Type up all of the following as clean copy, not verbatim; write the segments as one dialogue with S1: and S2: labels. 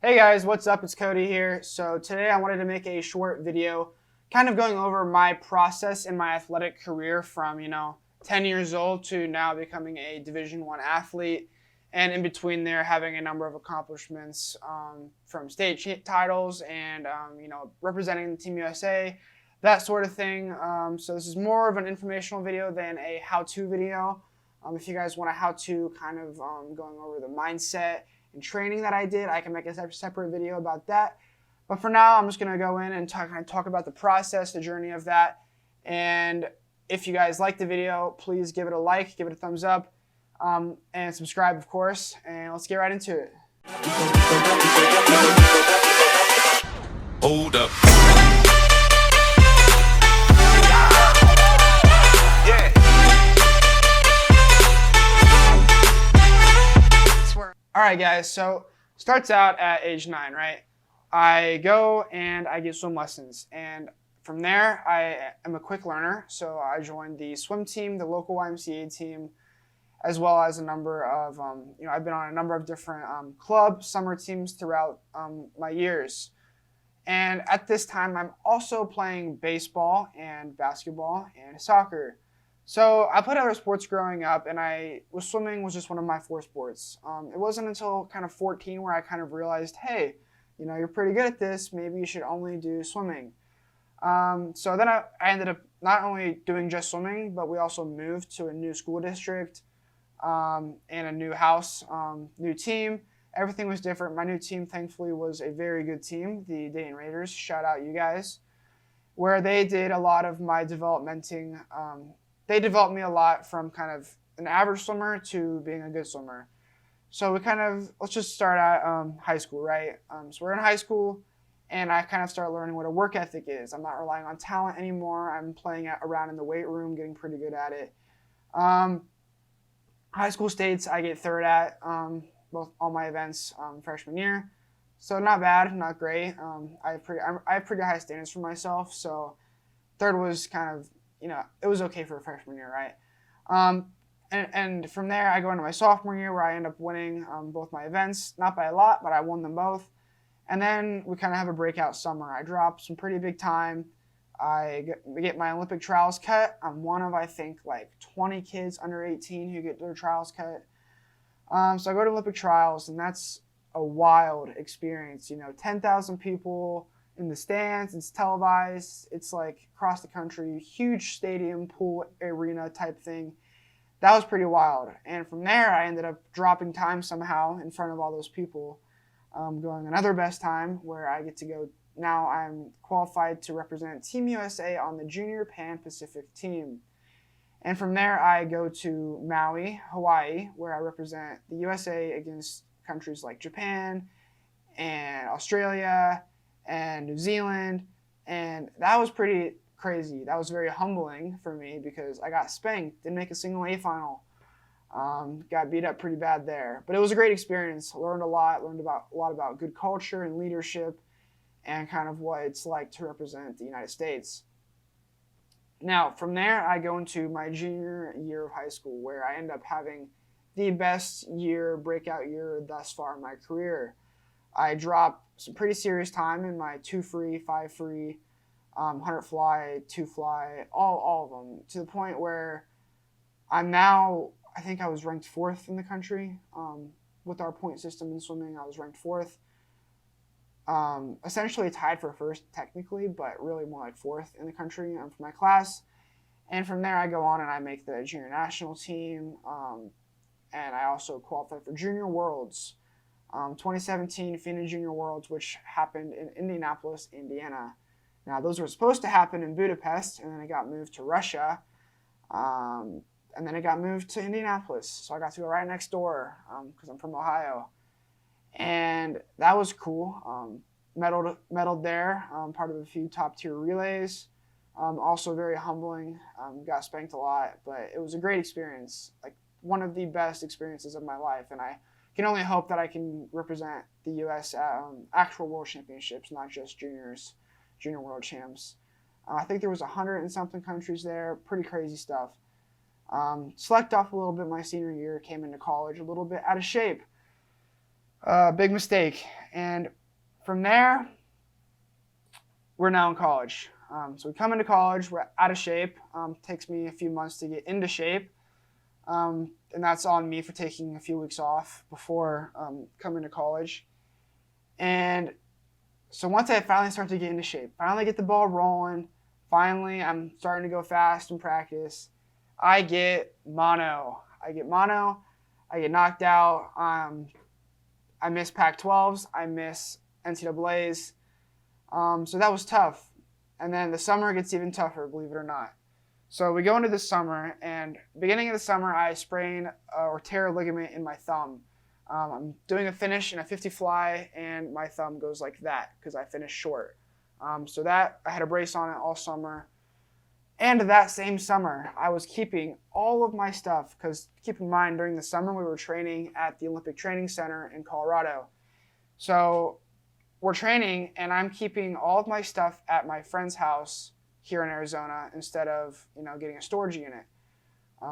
S1: Hey guys, what's up? It's Cody here. So today I wanted to make a short video kind of going over my process in my athletic career from, 10 years old to now becoming a Division One athlete. And in between there, having a number of accomplishments from state titles and, representing Team USA, that sort of thing. So this is more of an informational video than a how-to video. If you guys want a how-to kind of going over the mindset and training that I did, I can make a separate video about that. But for now, I'm just going to go in and talk about the process, the journey of that. And if you guys like the video, please give it a like, give it a thumbs up, and subscribe, of course. And let's get right into it.
S2: Hold up.
S1: All right, guys, so starts out at age 9, right? I go and I get swim lessons, and from there, I am a quick learner, so I joined the swim team, the local YMCA team, as well as a number of, I've been on a number of different club summer teams throughout my years. And at this time, I'm also playing baseball and basketball and soccer. So I played other sports growing up, and swimming was just one of my 4 sports. It wasn't until kind of 14 where I kind of realized, hey, you're pretty good at this. Maybe you should only do swimming. So then I ended up not only doing just swimming, but we also moved to a new school district and a new house, new team. Everything was different. My new team, thankfully, was a very good team, the Dayton Raiders. Shout out you guys, where they did a lot of my developmenting. They developed me a lot from kind of an average swimmer to being a good swimmer. So let's just start at high school, right? So we're in high school, and I kind of start learning what a work ethic is. I'm not relying on talent anymore. I'm playing around in the weight room, getting pretty good at it. High school states, I get third at both all my events freshman year. So not bad, not great. I have pretty high standards for myself, so third was kind of, it was okay for a freshman year, right? And from there, I go into my sophomore year where I end up winning both my events, not by a lot, but I won them both. And then we kind of have a breakout summer. I drop some pretty big time. I get my Olympic trials cut. I'm one of, I think, like 20 kids under 18 who get their trials cut. So I go to Olympic trials, and that's a wild experience. 10,000 people in the stands. It's televised. It's like across the country, huge stadium, pool, arena type thing. That was pretty wild. And from there, I ended up dropping time somehow in front of all those people, going another best time where I get to go. Now I'm qualified to represent Team USA on the Junior Pan Pacific team. And from there, I go to Maui, Hawaii, where I represent the USA against countries like Japan and Australia and New Zealand. And that was pretty crazy. That was very humbling for me because I got spanked, didn't make a single A final. Got beat up pretty bad there. But it was a great experience. Learned a lot, a lot about good culture and leadership and kind of what it's like to represent the United States. Now, from there, I go into my junior year of high school where I end up having the best breakout year thus far in my career. I drop some pretty serious time in my 2 free, 5 free, 100 fly, 2 fly, all of them, to the point where I'm now, I think I was ranked 4th in the country. With our point system in swimming, I was ranked 4th. Essentially tied for 1st technically, but really more like 4th in the country for my class. And from there, I go on and I make the junior national team, and I also qualify for Junior Worlds. 2017 FINA Junior Worlds, which happened in Indianapolis, Indiana. Now, those were supposed to happen in Budapest, and then it got moved to Russia, and then it got moved to Indianapolis. So I got to go right next door because I'm from Ohio. And that was cool. Medaled there, part of a few top-tier relays. Also very humbling. Got spanked a lot, but it was a great experience, like one of the best experiences of my life. And I can only hope that I can represent the U.S. at actual world championships, not just junior world champs. I think there was 100 and something countries there. Pretty crazy stuff. Slacked off a little bit my senior year, came into college a little bit out of shape. Big mistake. And from there, we're now in college. So we come into college, we're out of shape. Takes me a few months to get into shape. And that's on me for taking a few weeks off before coming to college. And so once I finally start to get into shape, finally get the ball rolling, finally I'm starting to go fast in practice, I get mono. I get knocked out. I miss Pac-12s. I miss NCAAs. So that was tough. And then the summer gets even tougher, believe it or not. So we go into the summer, and beginning of the summer, I sprain or tear a ligament in my thumb. I'm doing a finish in a 50 fly, and my thumb goes like that because I finished short. So that I had a brace on it all summer. And that same summer, I was keeping all of my stuff because keep in mind, during the summer, we were training at the Olympic Training Center in Colorado. So we're training, and I'm keeping all of my stuff at my friend's house here in Arizona instead of, getting a storage unit.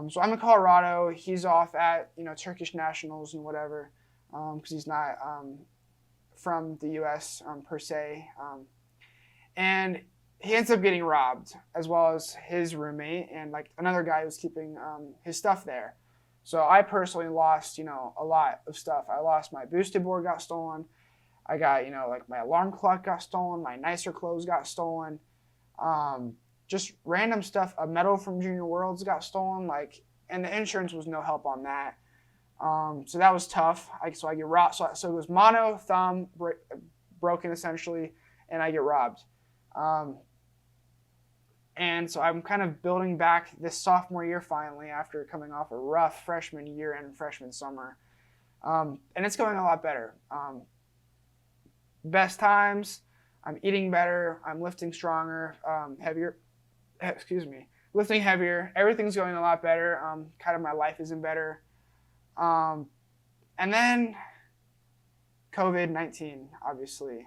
S1: So I'm in Colorado. He's off at, Turkish nationals and whatever, because he's not from the U.S. Per se. And he ends up getting robbed, as well as his roommate and like another guy who's keeping his stuff there. So I personally lost, a lot of stuff. I lost my boosted board got stolen. I got, like my alarm clock got stolen. My nicer clothes got stolen. Just random stuff. A medal from Junior Worlds got stolen. And the insurance was no help on that. So that was tough. So I get robbed. So it was mono, thumb broken essentially, and I get robbed. And so I'm kind of building back this sophomore year finally after coming off a rough freshman year and freshman summer. And it's going a lot better. Best times, I'm eating better, I'm lifting stronger, lifting heavier. Everything's going a lot better. Kind of my life isn't better. And then COVID-19, obviously,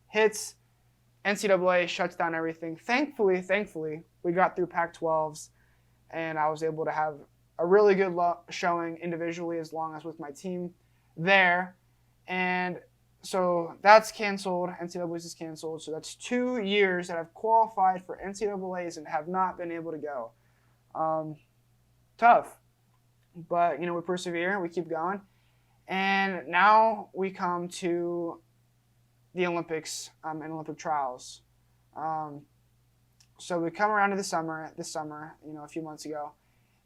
S1: hits. NCAA shuts down everything. Thankfully, we got through Pac-12s, and I was able to have a really good showing individually as long as with my team there. And so that's canceled. NCAAs is canceled. So that's 2 years that I've qualified for NCAAs and have not been able to go. Tough. But, we persevere. We keep going. And now we come to the Olympics and Olympic trials. So we come around to this summer, a few months ago,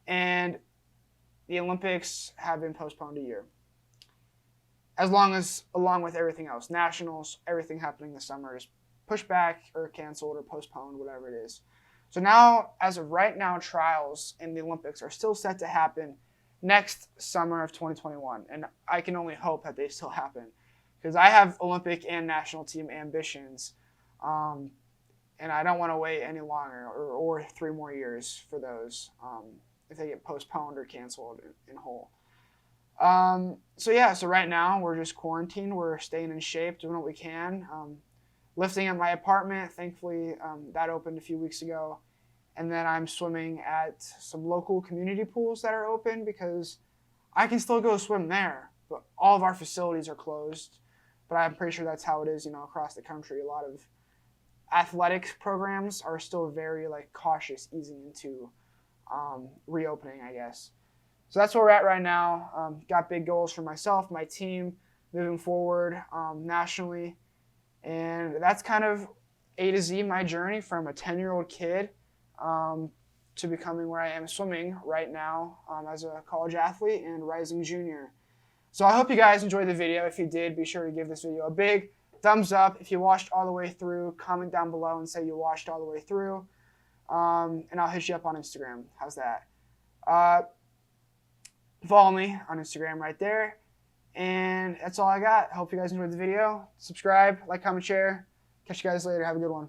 S1: and the Olympics have been postponed a year. Along with everything else, nationals, everything happening this summer is pushed back or canceled or postponed, whatever it is. So now, as of right now, trials in the Olympics are still set to happen next summer of 2021, and I can only hope that they still happen. Because I have Olympic and national team ambitions, and I don't want to wait any longer or 3 more years for those if they get postponed or canceled in whole. So right now we're just quarantined. We're staying in shape, doing what we can. Lifting at my apartment, thankfully that opened a few weeks ago. And then I'm swimming at some local community pools that are open because I can still go swim there, but all of our facilities are closed. But I'm pretty sure that's how it is, across the country. A lot of athletics programs are still very cautious easing into reopening, I guess. So that's where we're at right now. Got big goals for myself, my team, moving forward nationally. And that's kind of A to Z my journey from a 10-year-old kid to becoming where I am swimming right now as a college athlete and rising junior. So I hope you guys enjoyed the video. If you did, be sure to give this video a big thumbs up. If you watched all the way through, comment down below and say you watched all the way through. And I'll hit you up on Instagram. How's that? Follow me on Instagram right there. And that's all I got. Hope you guys enjoyed the video. Subscribe, like, comment, share. Catch you guys later. Have a good one.